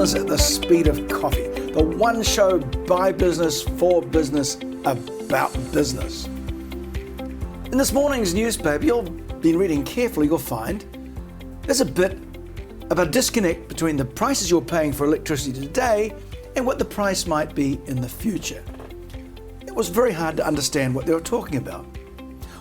business at the speed of coffee. The one show by business, for business, about business. In this morning's newspaper, you've been reading carefully, you'll find there's a bit of a disconnect between the prices you're paying for electricity today and what the price might be in the future. It was very hard to understand what they were talking about.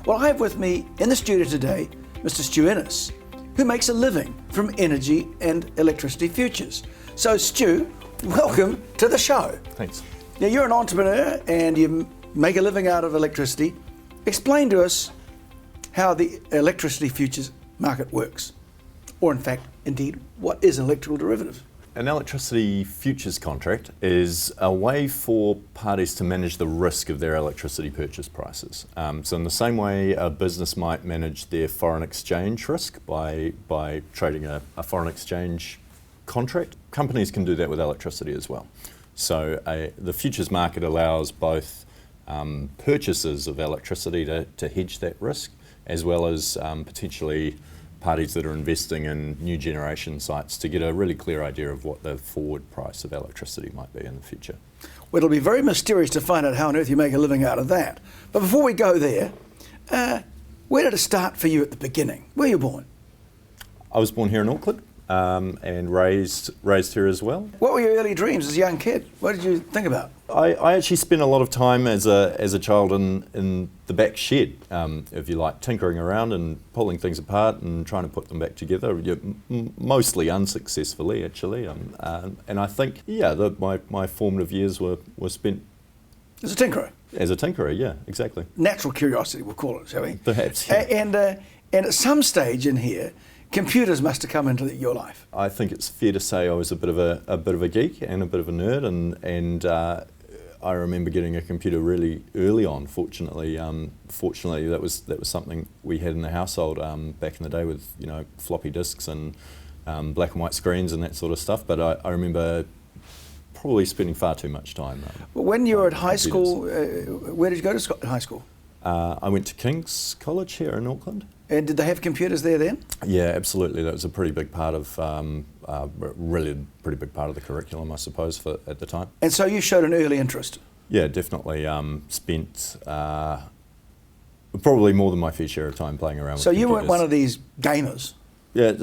Well, I have with me in the studio today Mr. Stu Innes, who makes a living from energy and electricity futures. So Stu, welcome to the show. Thanks. Now you're an entrepreneur and you make a living out of electricity. Explain to us how the electricity futures market works. Or in fact, indeed, what is an electrical derivative? An electricity futures contract is a way for parties to manage the risk of their electricity purchase prices. So in the same way a business might manage their foreign exchange risk by trading a foreign exchange contract, companies can do that with electricity as well. So the futures market allows both purchasers of electricity to hedge that risk, as well as potentially parties that are investing in new generation sites to get a really clear idea of what the forward price of electricity might be in the future. Well, it'll be very mysterious to find out how on earth you make a living out of that. But before we go there, where did it start for you at the beginning? Where were you born? I was born here in Auckland and raised here as well. What were your early dreams as a young kid? What did you think about? I actually spent a lot of time as a child in the back shed, if you like, tinkering around and pulling things apart and trying to put them back together, mostly unsuccessfully actually. And I think, my formative years were spent As a tinkerer? As a tinkerer, yeah, exactly. Natural curiosity, we'll call it, shall we? Perhaps, yeah. And at some stage in here, computers must have come into your life. I think it's fair to say I was a bit of a geek and a bit of a nerd, and I remember getting a computer really early on. Fortunately, that was something we had in the household back in the day with floppy disks and black and white screens and that sort of stuff. But I remember probably spending far too much time. When you were at high school, where did you go to high school? I went to King's College here in Auckland. And did they have computers there then? Yeah, absolutely. That was a pretty big part of, really a pretty big part of the curriculum, I suppose, at the time. And so you showed an early interest? Yeah, definitely. Spent probably more than my fair share of time playing around with computers. So you weren't one of these gamers? Yeah,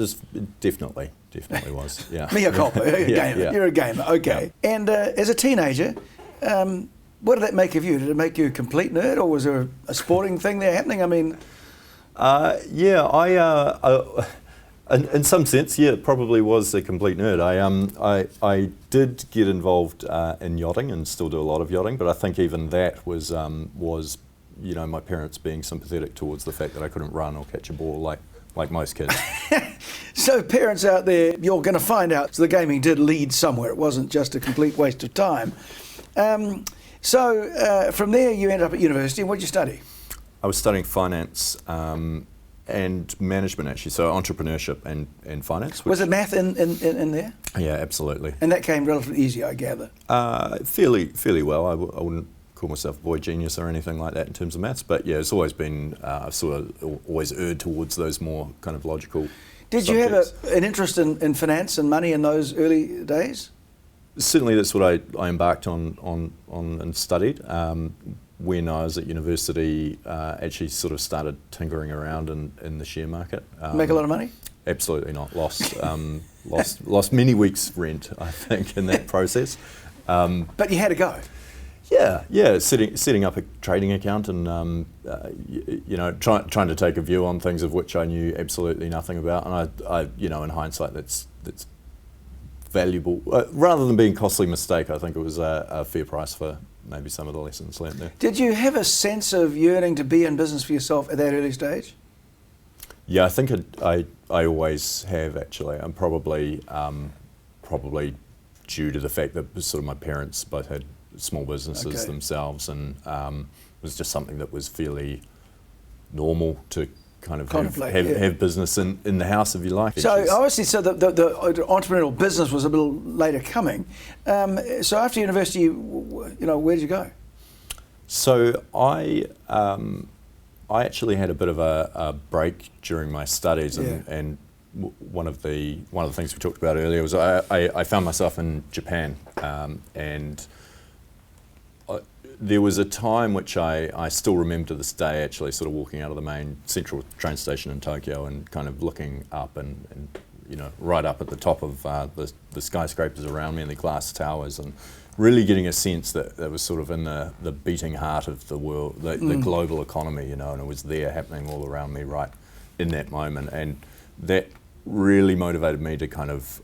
definitely was. Yeah. Mea culpa, gamer. Yeah. You're a gamer, okay. Yeah. And as a teenager, what did that make of you? Did it make you a complete nerd, or was there a sporting thing there happening? I mean... in some sense, yeah, it probably was a complete nerd. I did get involved in yachting and still do a lot of yachting, but I think even that was my parents being sympathetic towards the fact that I couldn't run or catch a ball like most kids. So parents out there, you're going to find out the gaming did lead somewhere. It wasn't just a complete waste of time. So from there you ended up at university, and what did you study? I was studying finance and management, actually, so entrepreneurship and finance. Was it math in there? Yeah, absolutely. And that came relatively easy, I gather? Fairly well. I wouldn't call myself a boy genius or anything like that in terms of maths, but yeah, it's always been, I've sort of always erred towards those more kind of logical Did subjects. You have an interest in finance and money in those early days? Certainly that's what I embarked on and studied. When I was at university, actually sort of started tinkering around in the share market. Make a lot of money? Absolutely not. Lost many weeks' rent, I think, in that process. But you had to go. Yeah. Setting up a trading account and trying to take a view on things of which I knew absolutely nothing about. And I in hindsight, that's valuable. Rather than being a costly mistake, I think it was a fair price for maybe some of the lessons learned there. Did you have a sense of yearning to be in business for yourself at that early stage? Yeah, I think I always have actually. I'm probably due to the fact that sort of my parents both had small businesses themselves, and it was just something that was fairly normal to kind of have business in the house, if you like. So obviously, the entrepreneurial business was a little later coming. So after university, where did you go? So I actually had a bit of a break during my studies, and one of the things we talked about earlier was I found myself in Japan, and there was a time which I still remember to this day, actually, sort of walking out of the main central train station in Tokyo and kind of looking up and right up at the top of the skyscrapers around me and the glass towers, and really getting a sense that it was sort of in the beating heart of the world, the global economy, and it was there happening all around me right in that moment. And that really motivated me to kind of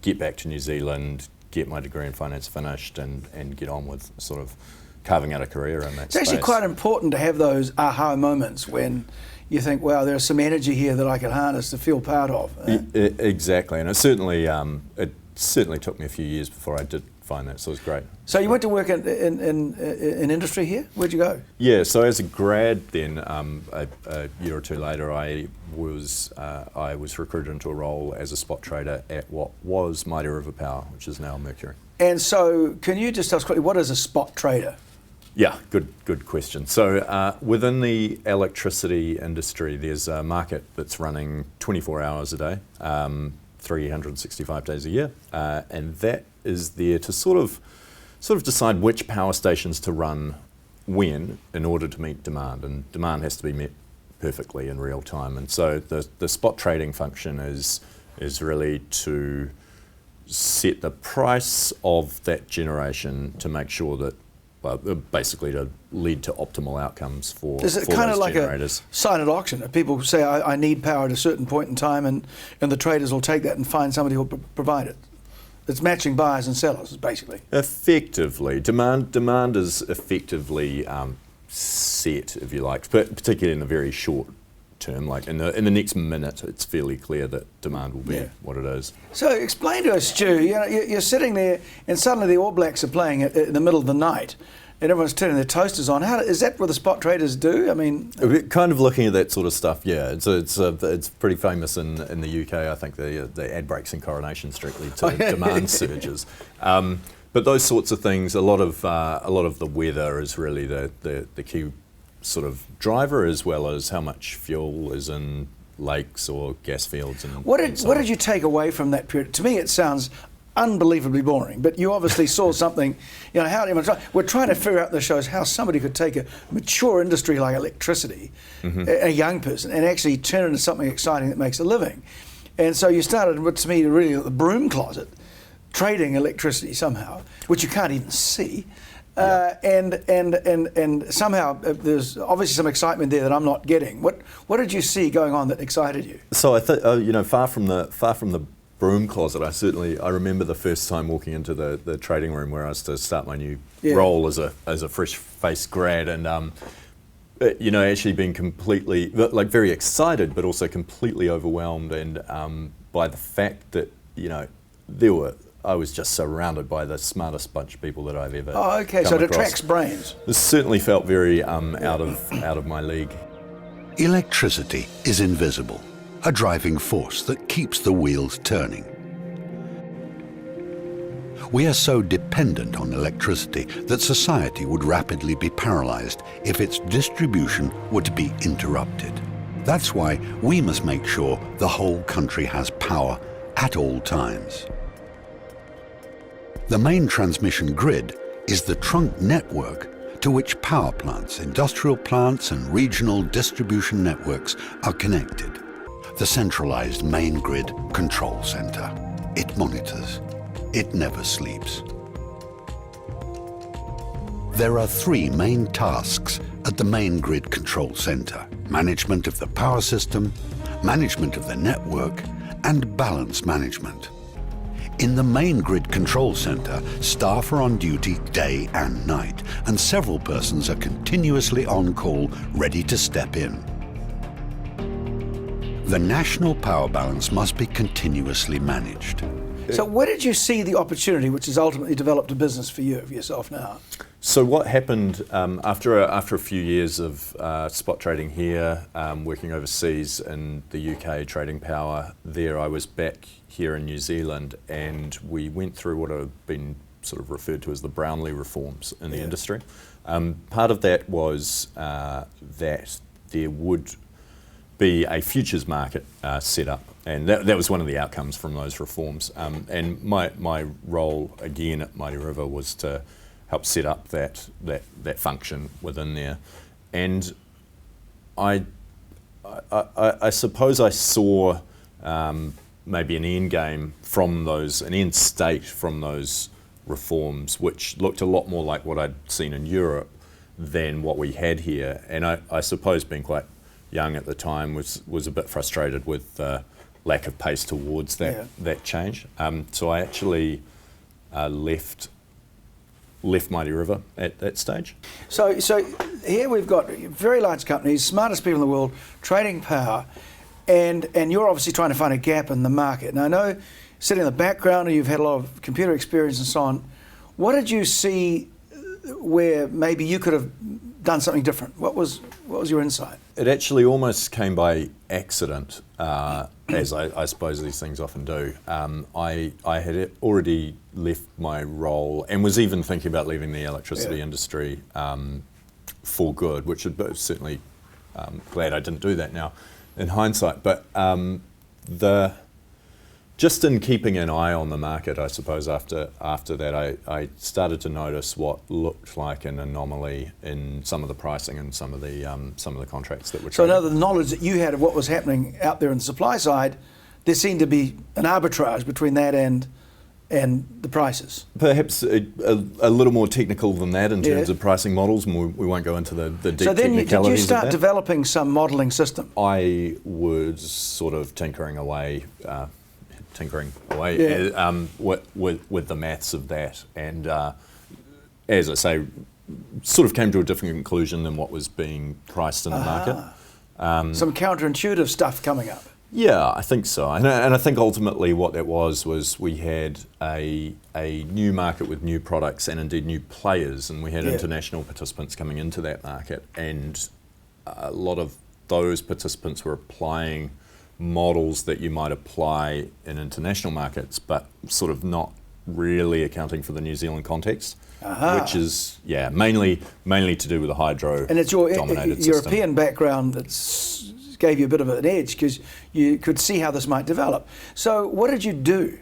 get back to New Zealand, get my degree in finance finished, and get on with sort of carving out a career in that It's space. actually quite important to have those aha moments when you think, wow, there's some energy here that I can harness to feel part of. Exactly, and it certainly took me a few years before I did find that, so it was great. So you went to work in industry here? Where'd you go? Yeah, so as a grad then, a year or two later, I was recruited into a role as a spot trader at what was Mighty River Power, which is now Mercury. And so can you just tell us quickly, what is a spot trader? Yeah, good question. So within the electricity industry, there's a market that's running 24 hours a day, 365 days a year, and that is there to sort of decide which power stations to run when in order to meet demand, and demand has to be met perfectly in real time. And so the spot trading function is really to set the price of that generation to make sure that, basically to lead to optimal outcomes for generators. Is it for kind of those like generators. a silent auction? People say, I need power at a certain point in time, and the traders will take that and find somebody who will provide it. It's matching buyers and sellers, basically. Effectively, demand is effectively set, if you like, but particularly in the very short term. Like in the next minute, it's fairly clear that demand will be what it is. So explain to us, Stu. You're sitting there, and suddenly the All Blacks are playing in the middle of the night, and everyone's turning their toasters on. Is that what the spot traders do? I mean, kind of looking at that sort of stuff. Yeah, it's pretty famous in the UK. I think the ad breaks in Coronation Street lead to demand surges. But those sorts of things, a lot of the weather is really the key sort of driver, as well as how much fuel is in lakes or gas fields. And what did you take away from that period? To me, it sounds unbelievably boring, but you obviously saw something. We're trying to figure out the shows how somebody could take a mature industry like electricity, a young person, and actually turn it into something exciting that makes a living. And so you started, to me, really at the broom closet, trading electricity somehow, which you can't even see. And somehow there's obviously some excitement there that I'm not getting. What did you see going on that excited you? So I think far from the broom closet, I remember the first time walking into the trading room where I was to start my new role as a fresh-faced grad, and actually being completely very excited, but also completely overwhelmed, and by the fact that I was just surrounded by the smartest bunch of people that I've ever come so it attracts brains. This certainly felt very out of my league. Electricity is invisible, a driving force that keeps the wheels turning. We are so dependent on electricity that society would rapidly be paralyzed if its distribution were to be interrupted. That's why we must make sure the whole country has power at all times. The main transmission grid is the trunk network to which power plants, industrial plants and regional distribution networks are connected. The centralized main grid control center. It monitors. It never sleeps. There are three main tasks at the main grid control center: management of the power system, management of the network, and balance management. In the main grid control center, staff are on duty day and night, and several persons are continuously on call, ready to step in. The national power balance must be continuously managed. So where did you see the opportunity which has ultimately developed a business for yourself now? So what happened after a few years of spot trading here, working overseas in the UK trading power there, I was back here in New Zealand, and we went through what have been sort of referred to as the Brownlee reforms in the industry. Part of that was that there would be a futures market set up, and that was one of the outcomes from those reforms. And my role again at Mighty River was to help set up that function within there, and I suppose I saw maybe an end state from those reforms, which looked a lot more like what I'd seen in Europe than what we had here. And I suppose, being quite young at the time, was a bit frustrated with the lack of pace towards that change. So I actually left Mighty River at that stage. So here we've got very large companies, smartest people in the world, trading power, and you're obviously trying to find a gap in the market. And I know, sitting in the background, you've had a lot of computer experience and so on. What did you see where maybe you could have done something different? What was your insight? It actually almost came by accident, as I suppose these things often do. I had already left my role and was even thinking about leaving the electricity industry for good, which is certainly glad I didn't do that now in hindsight. But just in keeping an eye on the market, I suppose after that, I started to notice what looked like an anomaly in some of the pricing and some of the contracts that were traded. So now the knowledge that you had of what was happening out there on the supply side, there seemed to be an arbitrage between that and the prices. Perhaps a little more technical than that in terms of pricing models, and we won't go into the deep so then technicalities did you start of that. developing some modelling system? I was sort of tinkering away with the maths of that, and as I say, sort of came to a different conclusion than what was being priced in the market. Some counterintuitive stuff coming up. Yeah, I think so, and I think ultimately what that was we had a new market with new products and indeed new players, and we had international participants coming into that market, and a lot of those participants were applying models that you might apply in international markets, but sort of not really accounting for the New Zealand context, which is mainly to do with the hydro. And it's your dominated European background that gave you a bit of an edge, because you could see how this might develop. So what did you do?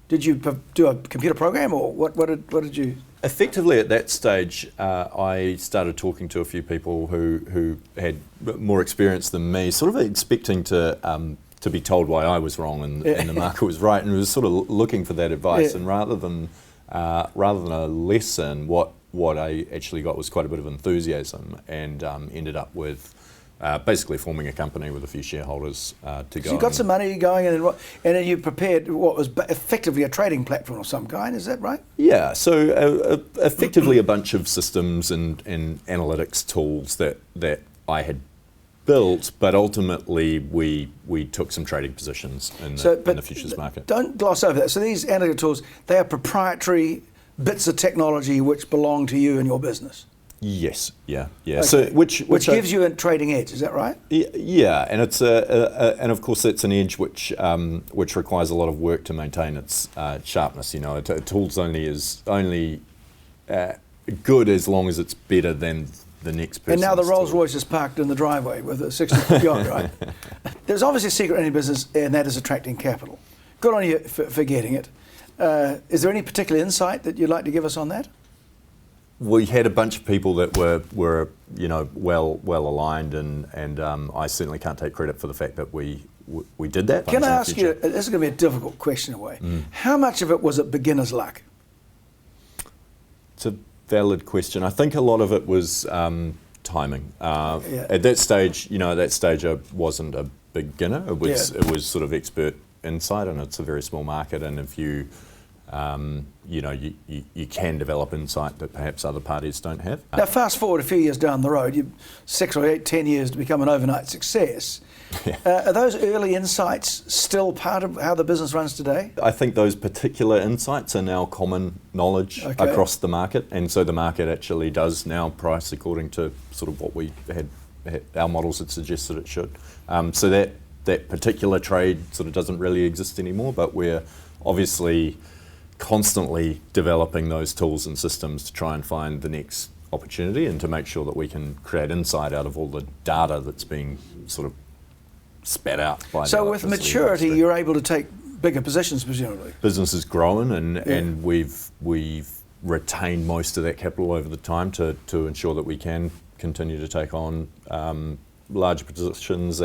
Did you do a computer program, or what did you? Effectively, at that stage, I started talking to a few people who had more experience than me, sort of expecting to be told why I was wrong and the market was right, and was sort of looking for that advice. And rather than a lesson, what I actually got was quite a bit of enthusiasm, and ended up with basically forming a company with a few shareholders to go. So you got some money going, and then you prepared what was effectively a trading platform of some kind. Is that right? Yeah. So effectively a bunch of systems and analytics tools that I had built, but ultimately we took some trading positions in the futures market. Don't gloss over that. So these analytical tools, they are proprietary bits of technology which belong to you and your business. Yes, yeah. Okay. So which gives you a trading edge, is that right? Yeah, and it's and of course it's an edge which requires a lot of work to maintain its sharpness. You know, a tool's only good as long as it's better than the next person. And now the Rolls Royce is parked in the driveway with a 60-foot yacht, right? There's obviously a secret in any business, and that is attracting capital. Good on you for getting it. Is there any particular insight that you'd like to give us on that? We had a bunch of people that were well aligned, and I certainly can't take credit for the fact that we did that. Can I ask you? This is going to be a difficult question, in a way. How much of it was it beginner's luck? It's a valid question. I think a lot of it was timing. At that stage, I wasn't a beginner. It was sort of expert insight, and it's a very small market, and if you you can develop insight that perhaps other parties don't have. Now, fast forward a few years down the road, 6 or 8, 10 years to become an overnight success. Are those early insights still part of how the business runs today? I think those particular insights are now common knowledge across the market, and so the market actually does now price according to sort of what we had our models had suggested it should. So that particular trade sort of doesn't really exist anymore, but we're obviously constantly developing those tools and systems to try and find the next opportunity and to make sure that we can create insight out of all the data that's being sort of spat out by the So with electricity maturity, industry. you're able to take bigger positions, presumably. Business has grown, and we've retained most of that capital over the time to ensure that we can continue to take on larger positions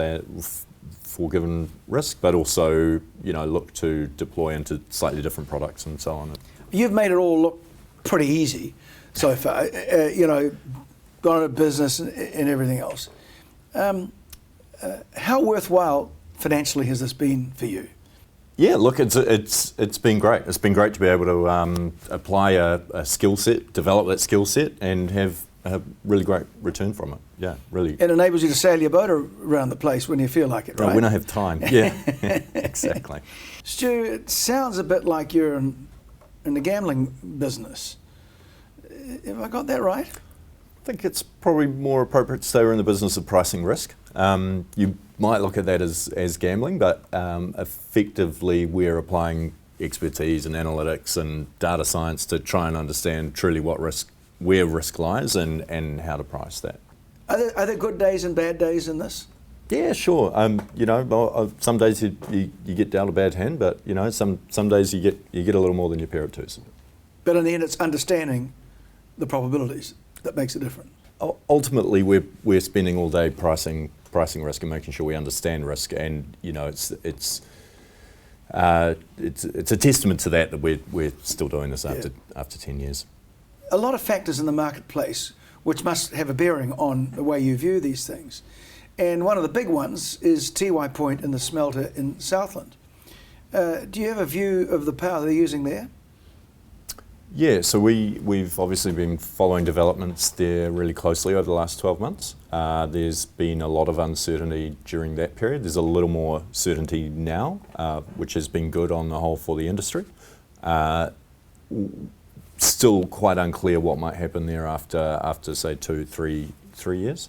for given risk, but also look to deploy into slightly different products and so on. You've made it all look pretty easy so far. Gone into business and everything else. How worthwhile financially has this been for you? Yeah, look, it's been great. It's been great to be able to apply a skill set, develop that skill set, and have a really great return from it. Yeah, really. It enables you to sail your boat around the place when you feel like it, right? When I have time. Yeah, exactly. Stu, it sounds a bit like you're in the gambling business. Have I got that right? I think it's probably more appropriate to say we're in the business of pricing risk. You might look at that as gambling, but effectively we're applying expertise and analytics and data science to try and understand truly where risk lies and how to price that. Are there good days and bad days in this? Yeah, sure. Some days you get dealt a bad hand, but some days you get a little more than your pair of twos. But in the end, it's understanding the probabilities that makes a difference. Ultimately, we're spending all day pricing risk and making sure we understand risk, and it's a testament to that we're still doing this after 10 years. A lot of factors in the marketplace which must have a bearing on the way you view these things, and one of the big ones is TY Point in the smelter in Southland. Do you have a view of the power they're using there? Yeah, so we've obviously been following developments there really closely over the last 12 months. There's been a lot of uncertainty during that period. There's a little more certainty now, which has been good on the whole for the industry. Still quite unclear what might happen there after say 2-3 years.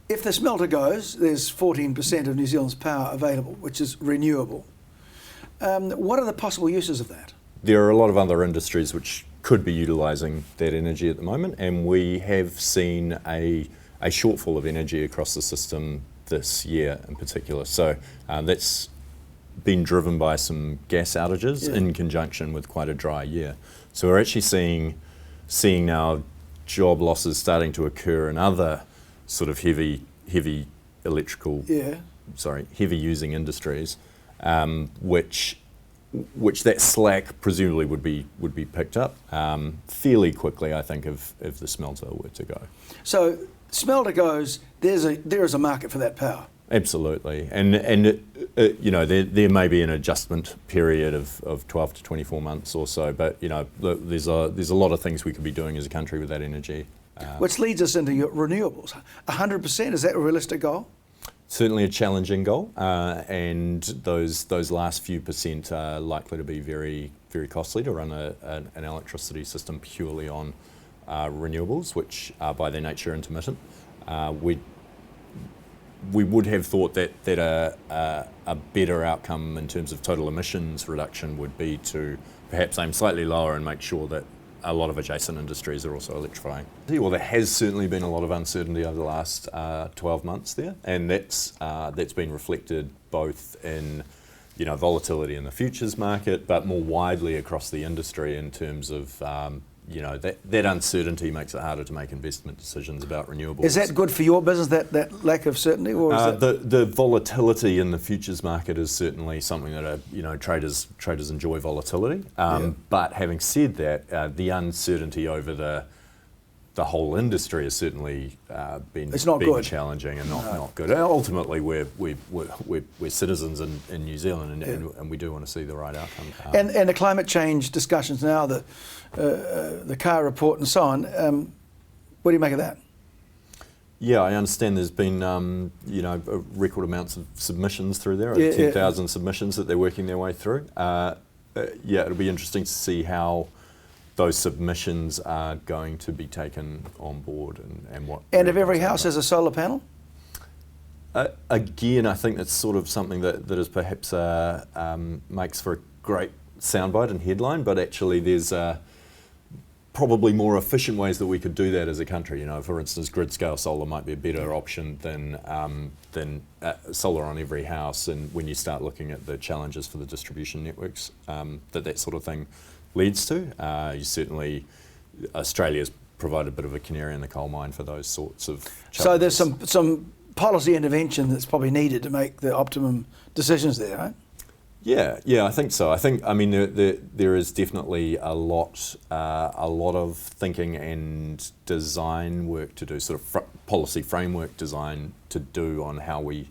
If the smelter goes, there's 14% of New Zealand's power available, which is renewable. What are the possible uses of that? There are a lot of other industries which could be utilising that energy at the moment, and we have seen a shortfall of energy across the system this year in particular. So that's been driven by some gas outages in conjunction with quite a dry year. So we're actually seeing now job losses starting to occur in other sort of heavy using industries, which that slack presumably would be picked up fairly quickly, I think, if the smelter were to go. So smelter goes, there is a market for that power. Absolutely, and there may be an adjustment period of 12 to 24 months or so, but there's a lot of things we could be doing as a country with that energy. Which leads us into your renewables. 100%, is that a realistic goal? Certainly a challenging goal, and those last few percent are likely to be very, very costly to run an electricity system purely on renewables, which are by their nature intermittent. We would have thought that a better outcome in terms of total emissions reduction would be to perhaps aim slightly lower and make sure that a lot of adjacent industries are also electrifying. Well, there has certainly been a lot of uncertainty over the last 12 months there, and that's been reflected both in volatility in the futures market, but more widely across the industry in terms of that uncertainty makes it harder to make investment decisions about renewables. Is that good for your business, that lack of certainty, or is the volatility in the futures market is certainly something that traders enjoy volatility. But having said that, the uncertainty over the whole industry has certainly been challenging and not good. And ultimately, we're citizens in New Zealand, and we do want to see the right outcome. And the climate change discussions now, the car report and so on. What do you make of that? Yeah, I understand there's been record amounts of submissions through there, over 10,000 submissions that they're working their way through. It'll be interesting to see how those submissions are going to be taken on board and what. And if every house has a solar panel? Again, I think that's sort of something that is perhaps makes for a great soundbite and headline, but actually there's probably more efficient ways that we could do that as a country. You know, for instance, grid-scale solar might be a better option than solar on every house. And when you start looking at the challenges for the distribution networks that sort of thing leads to, you certainly, Australia's provided a bit of a canary in the coal mine for those sorts of challenges. So there's some policy intervention that's probably needed to make the optimum decisions there, right? Yeah, I think so. I mean, there is definitely a lot of thinking and design work to do, sort of policy framework design to do on how we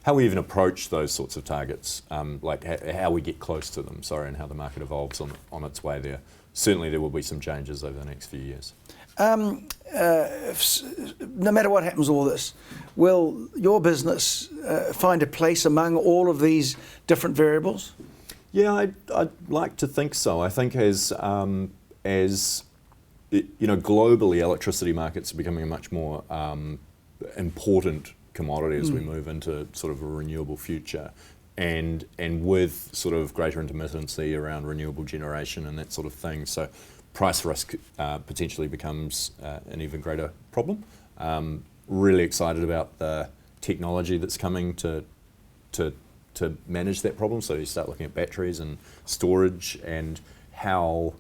even approach those sorts of targets, like how we get close to them, and how the market evolves on its way there. Certainly there will be some changes over the next few years. No matter what happens to all this, will your business find a place among all of these different variables? Yeah, I'd like to think so. I think as globally, electricity markets are becoming a much more important commodity as we move into sort of a renewable future, and with sort of greater intermittency around renewable generation and that sort of thing. So price risk potentially becomes an even greater problem. Really excited about the technology that's coming to manage that problem. So you start looking at batteries and storage and how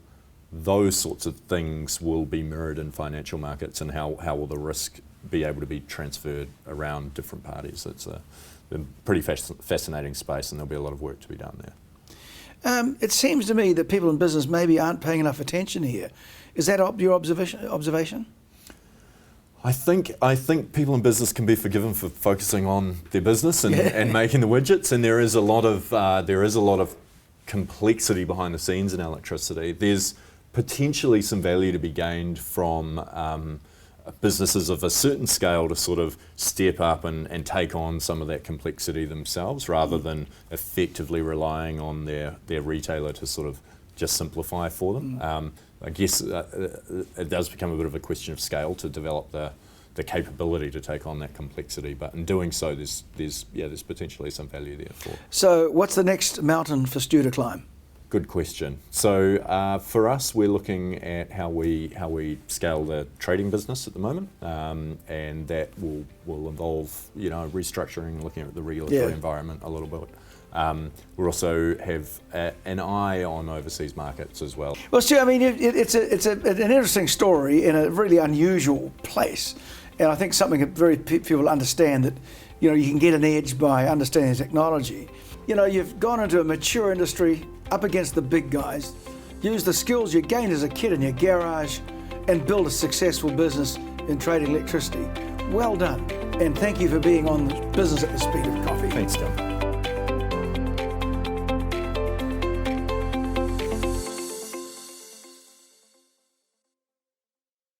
those sorts of things will be mirrored in financial markets, and how will the risk be able to be transferred around different parties. It's a pretty fascinating space, and there'll be a lot of work to be done there. It seems to me that people in business maybe aren't paying enough attention here. Is that your observation? I think people in business can be forgiven for focusing on their business and making the widgets, and there is a lot of complexity behind the scenes in electricity. There's potentially some value to be gained from businesses of a certain scale to sort of step up and take on some of that complexity themselves, rather than effectively relying on their retailer to sort of just simplify for them. I guess it does become a bit of a question of scale to develop the capability to take on that complexity, but in doing so, there's potentially some value there for. So, what's the next mountain for Stu to climb? Good question. So for us, we're looking at how we scale the trading business at the moment, and that will involve restructuring, looking at the regulatory environment a little bit. We also have an eye on overseas markets as well. Well, Stu, I mean, it's an interesting story in a really unusual place, and I think something that very people understand, that you can get an edge by understanding technology. You've gone into a mature industry up against the big guys, use the skills you gained as a kid in your garage, and build a successful business in trading electricity. Well done, and thank you for being on Business at the Speed of Coffee. Thanks, Tim.